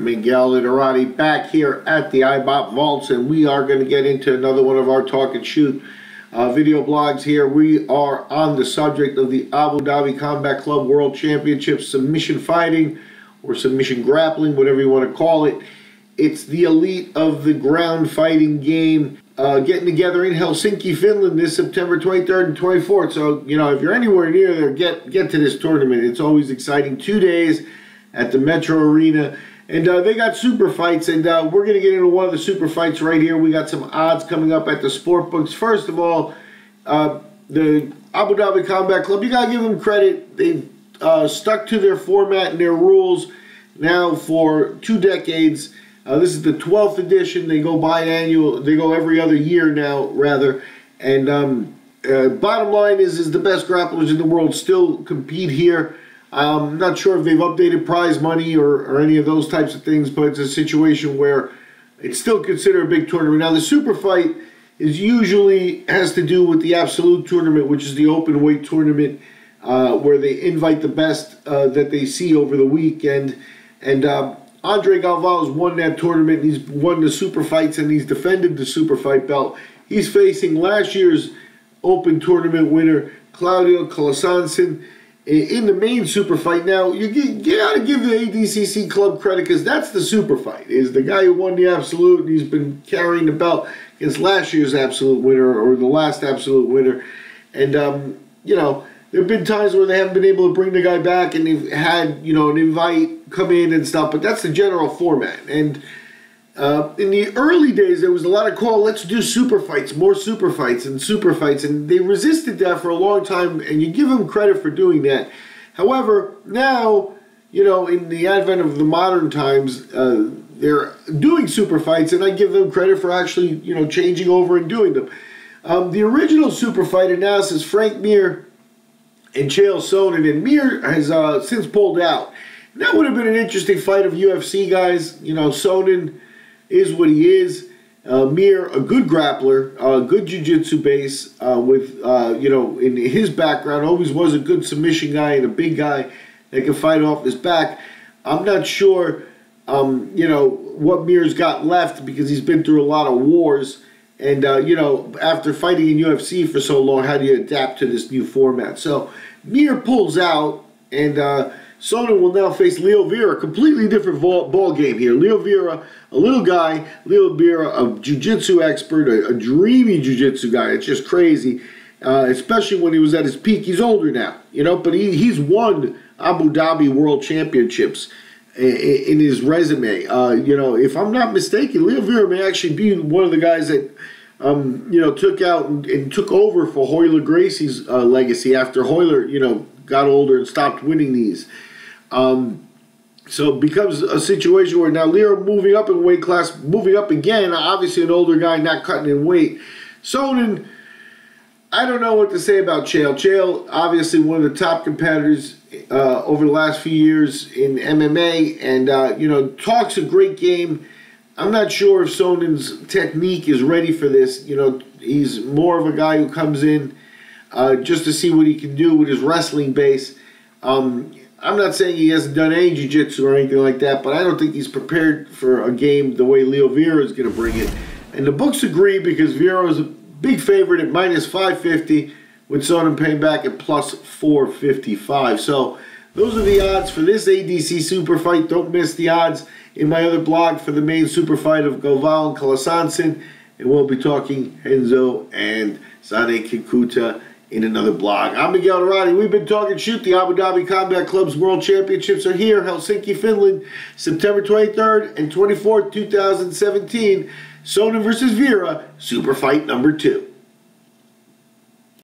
Miguel Iterati back here at the iBot Vaults, and we are going to get into another one of our talk and shoot video blogs here. We are on the subject of the Abu Dhabi Combat Club World Championship submission fighting, or submission grappling, whatever you want to call it. It's the elite of the ground fighting game getting together in Helsinki, Finland this September 23rd and 24th. So, you know, if you're anywhere near there, get to this tournament. It's always exciting. 2 days at the Metro Arena. And they got super fights, and we're going to get into one of the super fights right here. We got some odds coming up at the sport books. First of all, the Abu Dhabi Combat Club, you got to give them credit. They've stuck to their format and their rules now for 2 decades. This is the 12th edition. They go biannual. They go every other year now, rather. And bottom line is the best grapplers in the world still compete here. I'm not sure if they've updated prize money or any of those types of things, but it's a situation where it's still considered a big tournament. Now, the super fight is usually has to do with the absolute tournament, which is the open weight tournament, where they invite the best that they see over the weekend. And Andre Galvao won that tournament. He's won the super fights, and he's defended the super fight belt. He's facing last year's open tournament winner, Claudio Colasansin, in the main super fight. Now, you got to give the ADCC club credit, because that's the super fight, is the guy who won the absolute, and he's been carrying the belt against last year's absolute winner, or the last absolute winner. And, you know, there have been times where they haven't been able to bring the guy back, and they've had, you know, an invite come in and stuff, but that's the general format. And in the early days, there was a lot of call, let's do super fights, more super fights, and they resisted that for a long time, and you give them credit for doing that. However, now, you know, in the advent of the modern times, they're doing super fights, and I give them credit for actually, you know, changing over and doing them. The original super fight analysis, Frank Mir and Chael Sonnen, and Mir has since pulled out. And that would have been an interesting fight of UFC guys. You know, Sonnen is what he is. Mir, a good grappler, good jiu-jitsu base, with, you know, in his background, always was a good submission guy and a big guy that can fight off his back. I'm not sure, you know, what Mir's got left, because he's been through a lot of wars. And, you know, after fighting in UFC for so long, how do you adapt to this new format? So, Mir pulls out, and Sonnen will now face Leo Vieira, a completely different ball game here. Leo Vieira, a little guy. Leo Vieira, a jiu-jitsu expert, a dreamy jiu-jitsu guy. It's just crazy, especially when he was at his peak. He's older now, you know, but he's won Abu Dhabi World Championships in his resume. You know, if I'm not mistaken, Leo Vieira may actually be one of the guys that, you know, took out and took over for Royler Gracie's legacy after Royler, you know, got older and stopped winning these. So it becomes a situation where now Leo moving up in weight class, moving up again, obviously an older guy, not cutting in weight. Sonnen, I don't know what to say about Chael. Chael, obviously one of the top competitors over the last few years in MMA, and, you know, talks a great game. I'm not sure if Sonnen's technique is ready for this. You know, he's more of a guy who comes in just to see what he can do with his wrestling base. I'm not saying he hasn't done any jiu-jitsu or anything like that, but I don't think he's prepared for a game the way Leo Vieira is going to bring it. And the books agree, because Vieira is a big favorite at -550, with Sonnen paying back at +455. So those are the odds for this ADC super fight. Don't miss the odds in my other blog for the main super fight of Galvao and Colasansin. And we'll be talking Renzo and Sane Kikuta in another blog. I'm Miguel Iterati. We've been talking shoot. The Abu Dhabi Combat Club's World Championships are here, Helsinki, Finland, September 23rd and 24th, 2017. Sonnen versus Vieira, super fight number 2.